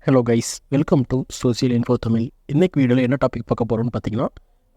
Hello guys, welcome to social info Tamil. இன்றைக்கு வீடியோவில் என்ன டாபிக் பார்க்க போகிறோம்னு பார்த்தீங்கன்னா,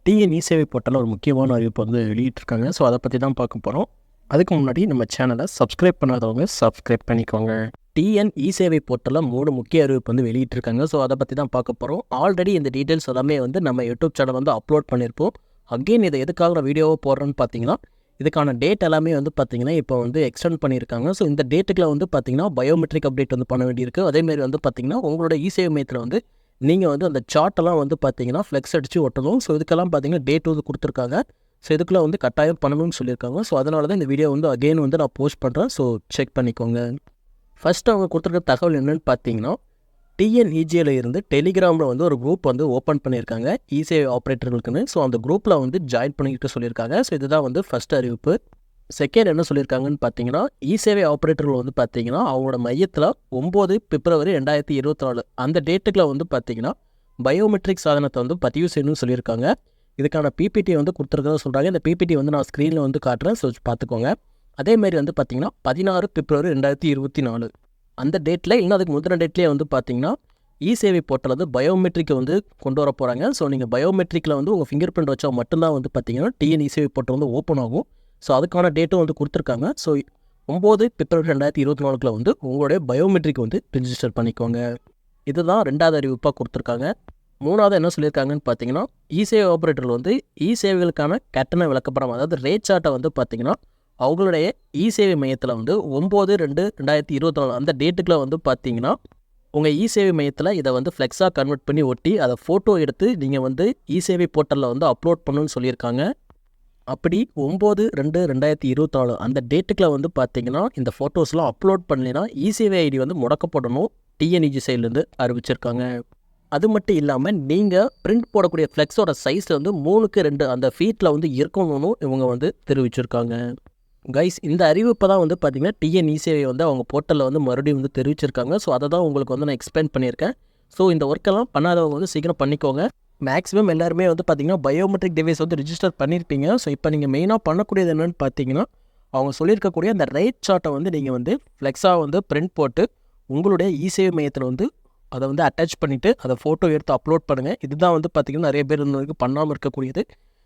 டிஎன் சேவை போர்ட்டலில் ஒரு முக்கியமான அறிவிப்பு வந்து வெளியிட்டிருக்காங்க. ஸோ அதை பற்றி தான் பார்க்க போகிறோம். அதுக்கு முன்னாடி நம்ம சேனலை சப்ஸ்கிரைப் பண்ணாதவங்க சப்ஸ்கிரைப் பண்ணிக்கோங்க. டிஎன் சேவை போர்ட்டலில் 3 முக்கிய அறிவிப்பு வந்து வெளியிட்டிருக்காங்க. ஸோ அதை பற்றி தான் பார்க்க போகிறோம். ஆல்ரெடி இந்த டீட்டெயில்ஸ் எல்லாமே வந்து நம்ம யூடியூப் சேனல் வந்து அப்லோட் பண்ணியிருப்போம். அகெயின் இதை எதுக்காக நான் வீடியோவை போடுறேன்னு பார்த்தீங்கன்னா, இதுக்கான டேட் எல்லாமே வந்து பார்த்திங்கன்னா இப்போ வந்து எக்ஸ்டெண்ட் பண்ணியிருக்காங்க. ஸோ இந்த டேட்டுக்குள்ள வந்து பார்த்திங்கன்னா பயோமெட்ரிக் அப்டேட் வந்து பண்ண வேண்டியிருக்கு. அதேமாரி வந்து பார்த்திங்கன்னா உங்களோட இசேவை மையத்தில் வந்து நீங்கள் வந்து அந்த சார்ட்டெல்லாம் வந்து பார்த்திங்கன்னா ஃப்ளெக்ஸ் அடித்து ஒட்டணும். ஸோ இதுக்கெல்லாம் பார்த்திங்கன்னா டேட் வந்து கொடுத்துருக்காங்க. ஸோ இதுக்குள்ளே வந்து கட்டாயம் பண்ணணும்னு சொல்லியிருக்காங்க. ஸோ அதனால தான் இந்த வீடியோ வந்து அகெயின் வந்து நான் போஸ்ட் பண்ணுறேன். ஸோ செக் பண்ணிக்கோங்க. ஃபஸ்ட்டு அவங்க கொடுத்துருக்க தகவல் என்னென்னு பார்த்தீங்கன்னா, டிஎன்இஜியில் இருந்து டெலிகிராமில் வந்து ஒரு குரூப் வந்து ஓப்பன் பண்ணியிருக்காங்க இசேவை ஆப்ரேட்டர்களுக்குன்னு. ஸோ அந்த குரூப்பில் வந்து ஜாயின் பண்ணிக்கிட்டு சொல்லியிருக்காங்க. ஸோ இதுதான் வந்து ஃபஸ்ட் அறிவிப்பு. செகண்ட் என்ன சொல்லியிருக்காங்கன்னு பார்த்தீங்கன்னா, இசேவை ஆப்ரேட்டர்கள் வந்து பார்த்தீங்கன்னா அவங்களோட மையத்தில் 9 பிப்ரவரி 2024 அந்த டேட்டுக்குள்ள வந்து பார்த்தீங்கன்னா பயோமெட்ரிக் சாதனத்தை வந்து பதிவு செய்யணும்னு சொல்லியிருக்காங்க. இதுக்கான பிபிடி வந்து கொடுத்துருக்கதா சொல்கிறாங்க. இந்த பிபிடி வந்து நான் ஸ்க்ரீனில் வந்து காட்டுறேன். ஸோ பார்த்துக்கோங்க. அதேமாரி வந்து பார்த்தீங்கன்னா 16 பிப்ரவரி 2024 அந்த டேட்டில் இன்னும் அதுக்கு முந்தின டேட்லேயே வந்து பார்த்தீங்கன்னா இசேவை போர்ட்டல் வந்து பயோமெட்ரிக்கை வந்து கொண்டு வர போகிறாங்க. ஸோ நீங்கள் பயோமெட்ரிக்கில் வந்து உங்கள் ஃபிங்கர் பிரிண்ட் வச்சா மட்டும்தான் வந்து பார்த்தீங்கன்னா டிஎன் இசேவை போர்ட்டல் வந்து ஓப்பன் ஆகும். ஸோ அதுக்கான டேட்டும் வந்து கொடுத்துருக்காங்க. ஸோ 9 பிப்ரவரி 2024 வந்து உங்களுடைய பயோமெட்ரிக் வந்து ரிஜிஸ்டர் பண்ணிக்கோங்க. இதுதான் 2வது அறிவிப்பாக கொடுத்துருக்காங்க. 3வது என்ன சொல்லியிருக்காங்கன்னு பார்த்தீங்கன்னா, இசேவை ஆப்ரேட்டர்கள் வந்து இசேவைகளுக்கான கட்டண விளக்கப்படம் அதாவது ரேட் சார்ட்டை வந்து பார்த்தீங்கன்னா அவங்களுடைய இசேவை மையத்தில் வந்து 9/2/2024 அந்த டேட்டுக்குள்ள வந்து பார்த்தீங்கன்னா உங்கள் இசேவை மையத்தில் இதை வந்து ஃப்ளெக்ஸாக கன்வெர்ட் பண்ணி ஒட்டி அதை ஃபோட்டோ எடுத்து நீங்கள் வந்து இசேவை போர்ட்டலில் வந்து அப்லோட் பண்ணணும்னு சொல்லியிருக்காங்க. அப்படி 9/2/2024 அந்த டேட்டுக்குள்ள வந்து பார்த்தீங்கன்னா இந்த ஃபோட்டோஸ்லாம் அப்லோட் பண்ணலைன்னா இசேவை ஐடி வந்து முடக்கப்படணும் டிஎன்இஜி சைட்லேருந்து அறிவிச்சிருக்காங்க. அது மட்டும் இல்லாமல் நீங்கள் பிரிண்ட் போடக்கூடிய ஃப்ளெக்ஸோட சைஸில் வந்து 3:2 அந்த ஃபீட்டில் வந்து இருக்கணும்னு இவங்க வந்து தெரிவிச்சிருக்காங்க. கைஸ், இந்த அறிவிப்பை தான் வந்து பார்த்திங்கன்னா டிஎன் இசேவை வந்து அவங்க போர்ட்டலில் வந்து மறுபடியும் வந்து தெரிவிச்சிருக்காங்க. ஸோ அதை தான் உங்களுக்கு வந்து நான் எக்ஸ்பிளைன் பண்ணியிருக்கேன். ஸோ இந்த ஒர்க்கெல்லாம் பண்ணாதவங்க வந்து சீக்கிரம் பண்ணிக்கோங்க. மேக்ஸிமம் எல்லாருமே வந்து பார்த்திங்கன்னா பயோமெட்ரிக் டிவைஸ் வந்து ரிஜிஸ்டர் பண்ணியிருப்பீங்க. ஸோ இப்போ நீங்கள் மெயினாக பண்ணக்கூடியது என்னென்னு பார்த்தீங்கன்னா, அவங்க சொல்லியிருக்கக்கூடிய அந்த ரேட் சார்ட்டை வந்து நீங்கள் வந்து ஃப்ளெக்ஸாக வந்து பிரிண்ட் போட்டு உங்களுடைய இசேவை மையத்தில் வந்து அதை வந்து அட்டாச் பண்ணிவிட்டு அதை ஃபோட்டோ எடுத்து அப்லோட் பண்ணுங்கள். இதுதான் வந்து பார்த்திங்கன்னா நிறைய பேர் இந்த வரைக்கும் பண்ணாமல் இருக்கக்கூடியது.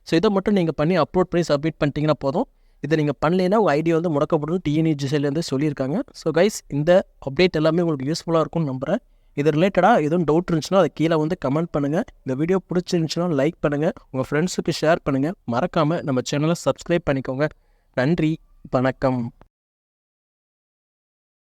ஸோ இதை மட்டும் நீங்கள் பண்ணி அப்லோட் பண்ணி சப்மிட் பண்ணிட்டீங்கன்னா போதும். இதை நீங்கள் பண்ணலைன்னா உங்கள் ஐடியா வந்து முடக்கப்படும் டிஎன்இஜி சைட்லேருந்து சொல்லியிருக்காங்க. ஸோ கைஸ், இந்த அப்டேட் எல்லாமே உங்களுக்கு யூஸ்ஃபுல்லாக இருக்கும்னு நம்புகிறேன். இது ரிலேட்டடாக எதுவும் டவுட் இருந்துச்சுன்னா அதை கீழே வந்து கமெண்ட் பண்ணுங்கள். இந்த வீடியோ பிடிச்சிருந்துச்சுன்னா லைக் பண்ணுங்கள், உங்கள் ஃப்ரெண்ட்ஸுக்கு ஷேர் பண்ணுங்கள். மறக்காமல் நம்ம சேனலை சப்ஸ்கிரைப் பண்ணிக்கோங்க. நன்றி, வணக்கம்.